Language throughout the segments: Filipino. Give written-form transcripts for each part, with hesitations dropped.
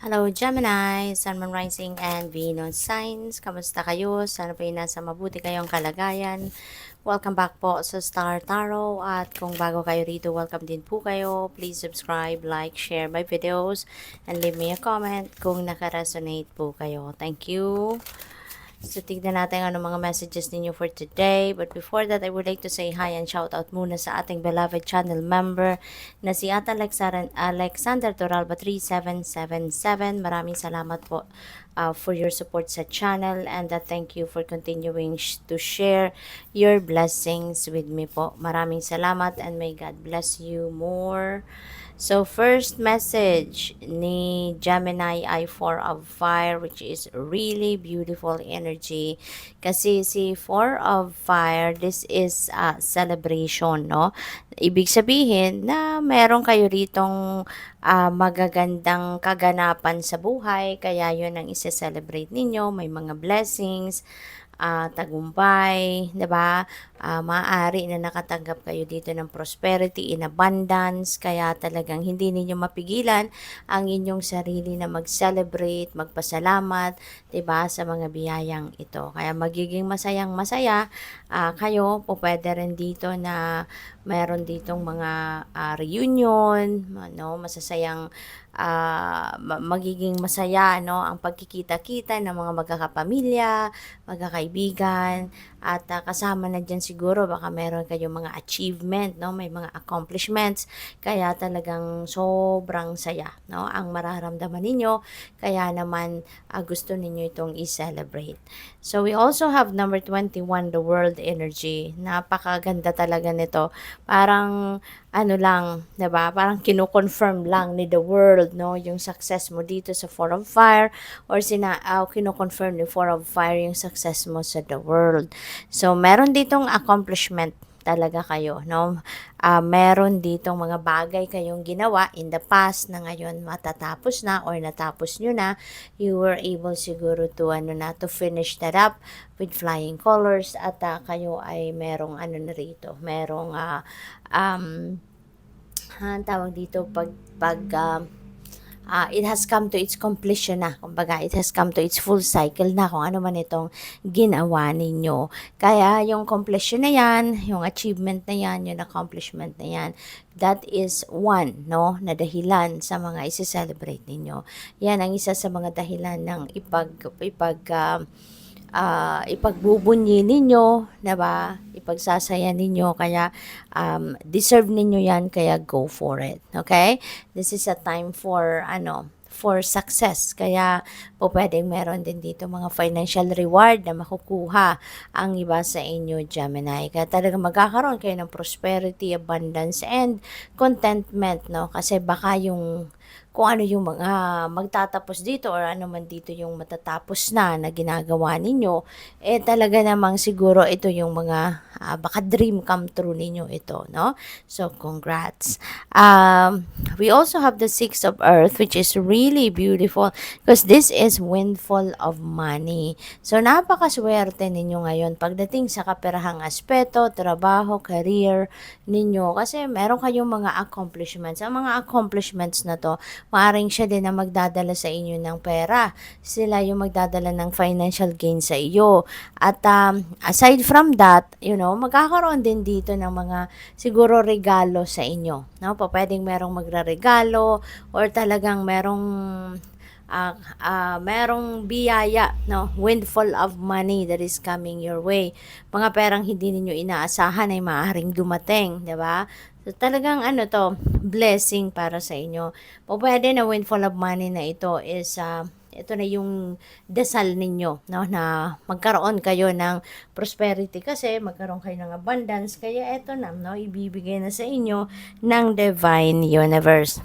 Hello Gemini, Sun, Moon, Rising, and Venus signs. Kamusta kayo? Sana po ay nasa mabuti kayong kalagayan. Welcome back po sa Star Tarot. At kung bago kayo rito, welcome din po kayo. Please subscribe, like, share my videos, and leave me a comment kung nakaresonate po kayo. Thank you. So, tignan natin ano mga messages ninyo for today. But before that, I would like to say hi and shout out muna sa ating beloved channel member na si Ate Alexander Toralba 3777. Maraming salamat po for your support sa channel, and thank you for continuing to share your blessings with me po. Maraming salamat and may God bless you more. So, first message ni Gemini ay Four of Fire, which is really beautiful energy. Kasi si Four of Fire, this is a celebration, no? Ibig sabihin na meron kayo ritong magagandang kaganapan sa buhay, kaya yun ang isa-celebrate ninyo. May mga blessings, tagumpay, 'di ba? Maaari na nakatanggap kayo dito ng prosperity in abundance, kaya talagang hindi ninyo mapigilan ang inyong sarili na mag-celebrate, magpasalamat, 'di ba, sa mga biyayang ito. Kaya magiging masayang-masaya kayo. Po pwede rin dito na meron ditong mga reunion, no, masasayang magiging masaya, no, ang pagkikita-kita ng mga magkakapamilya, magkakaibigan, at kasama na dyan siguro baka meron kayong mga achievement, no, may mga accomplishments, kaya talagang sobrang saya, no, ang mararamdaman ninyo, kaya naman gusto ninyo itong i-celebrate. So we also have number 21, the world energy. Napakaganda talaga nito. Parang ano lang, 'di ba? Parang kino-confirm lang ni the world, no, yung success mo dito sa Four of Fire, or kino-confirm ni Four of Fire yung success mo sa the world. So meron ditong accomplishment talaga kayo, no? Meron ditong mga bagay kayong ginawa in the past na ngayon matatapos na or natapos nyo na. You were able siguro to to finish that up with flying colors, at kayo ay merong na rito, merong tawag dito it has come to its completion na. Kumbaga, it has come to its full cycle na kung ano man itong ginawa ninyo. Kaya yung completion na yan, yung achievement na yan, yung accomplishment na yan, that is one, no, na dahilan sa mga isi-celebrate ninyo. Yan ang isa sa mga dahilan ng ipagbubunyi ninyo, na ba? Ipagsasaya ninyo, kaya deserve ninyo yan, kaya go for it. Okay? This is a time for for success. Kaya po pwedeng meron din dito mga financial reward na makukuha ang iba sa inyo, Gemini. Kaya talagang magkakaroon kayo ng prosperity, abundance, and contentment, no? Kasi baka yung kung ano yung mga magtatapos dito or ano man dito yung matatapos na ginagawa ninyo, talaga namang siguro ito yung mga baka dream come true ninyo ito, no? So, congrats. We also have the Six of Earth, which is really beautiful because this is windfall of money. So, napakaswerte ninyo ngayon pagdating sa kaperahang aspeto, trabaho, career ninyo, kasi meron kayong mga accomplishments. Ang mga accomplishments na to, maaring siya din na magdadala sa inyo ng pera. Sila yung magdadala ng financial gain sa iyo. At aside from that, magkakaroon din dito ng mga siguro regalo sa inyo. No? Pwedeng merong magre-regalo or talagang merong biyaya, no, windfall of money that is coming your way. Mga perang hindi ninyo inaasahan ay maaaring dumating, 'di ba? So, talagang blessing para sa inyo. O pwede na windfall of money na ito is ito na yung dasal ninyo, no, na magkaroon kayo ng prosperity, kasi magkaroon kayo ng abundance, kaya ito na, no, ibibigay na sa inyo ng divine universe.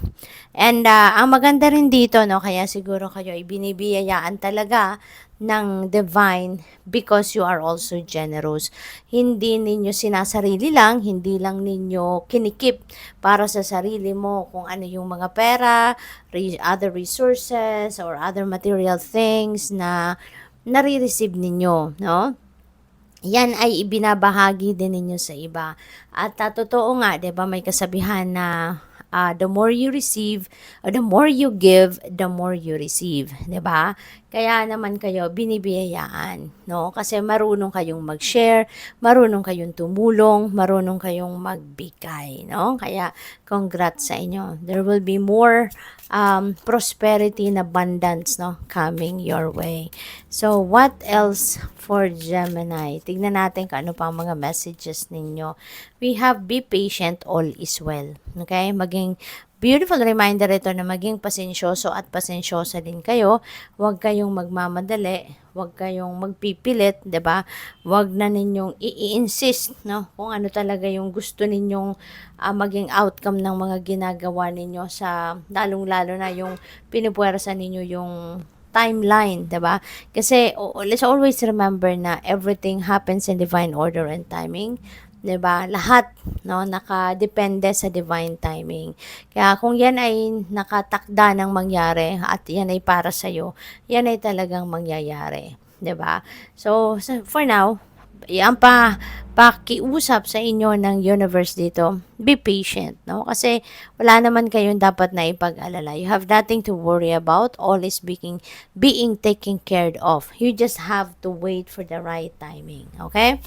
And ang maganda rin dito, no, kaya siguro kayo ibinibiyayaan talaga ng divine because you are also generous. Hindi ninyo sinasarili lang, hindi lang ninyo kinikip para sa sarili mo kung ano yung mga pera, other resources, or other material things na nare-receive ninyo, no? Yan ay ibinabahagi din ninyo sa iba. At totoo nga, 'di ba, may kasabihan na the more you receive, or the more you give, the more you receive, 'di ba? Kaya naman kayo binibiyayaan, no? Kasi marunong kayong mag-share, marunong kayong tumulong, marunong kayong magbigay, no? Kaya congrats sa inyo. There will be more prosperity and abundance, no, coming your way. So, what else for Gemini? Tignan natin kung ano pa ang mga messages ninyo. We have be patient, all is well. Okay? Maging beautiful reminder ito na maging pasensyoso at pasensyosa din kayo. Huwag kayong magmamadali. Huwag kayong magpipilit, 'di ba? Huwag na ninyong i-insist, no? Kung ano talaga yung gusto ninyong maging outcome ng mga ginagawa ninyo sa lalong-lalo na yung pinupuwersa ninyo yung timeline, 'di ba? Kasi let's always remember na everything happens in divine order and timing. 'Di ba? Lahat, no, nakadepende sa divine timing. Kaya kung 'yan ay nakatakda ng mangyari at 'yan ay para sa iyo, 'yan ay talagang mangyayari, 'di ba? So for now, yan pakiusap sa inyo ng universe dito, be patient, no? Kasi wala naman kayong dapat na ipag-alala. You have nothing to worry about. All is being taken care of. You just have to wait for the right timing, okay?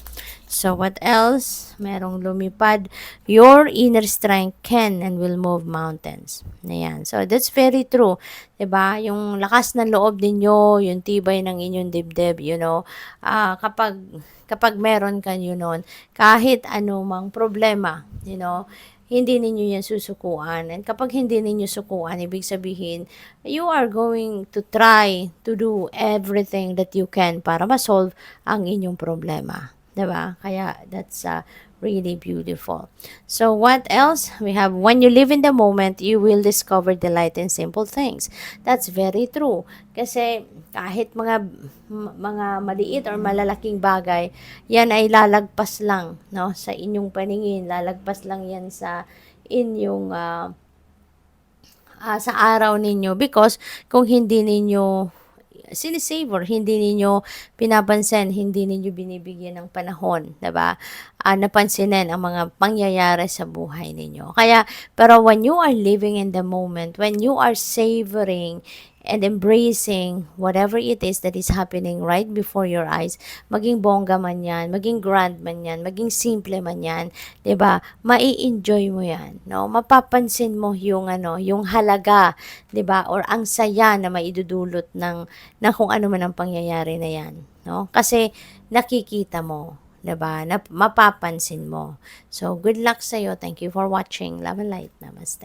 So, what else? Merong lumipad. Your inner strength can and will move mountains. Ayan. So, that's very true. 'Di ba? Yung lakas ng loob ninyo, yung tibay ng inyong dibdib, kapag meron kayo nun, kahit anumang problema, hindi ninyo yan susukuan. And kapag hindi ninyo sukuan, ibig sabihin, you are going to try to do everything that you can para ma-solve ang inyong problema. 'Di ba? Kaya that's really beautiful. So what else? We have, when you live in the moment, you will discover delight in simple things. That's very true. Kasi kahit mga maliit or malalaking bagay, yan ay lalagpas lang, no, sa inyong paningin, lalagpas lang yan sa inyong sa araw ninyo, because kung hindi ninyo sinisavor, hindi ninyo pinapansin, hindi ninyo binibigyan ng panahon, 'di ba? Napansinin ang mga pangyayari sa buhay ninyo. Kaya, pero when you are living in the moment, when you are savoring and embracing whatever it is that is happening right before your eyes, maging bongga man yan, maging grand man yan, maging simple man yan, 'di ba? Mai-enjoy mo yan, no? Mapapansin mo yung halaga, 'di ba? Or ang saya na maidudulot ng kung ano man ang pangyayari na yan, no? Kasi nakikita mo, 'di ba? Mapapansin mo. So, good luck sa iyo. Thank you for watching. Love and light. Namaste.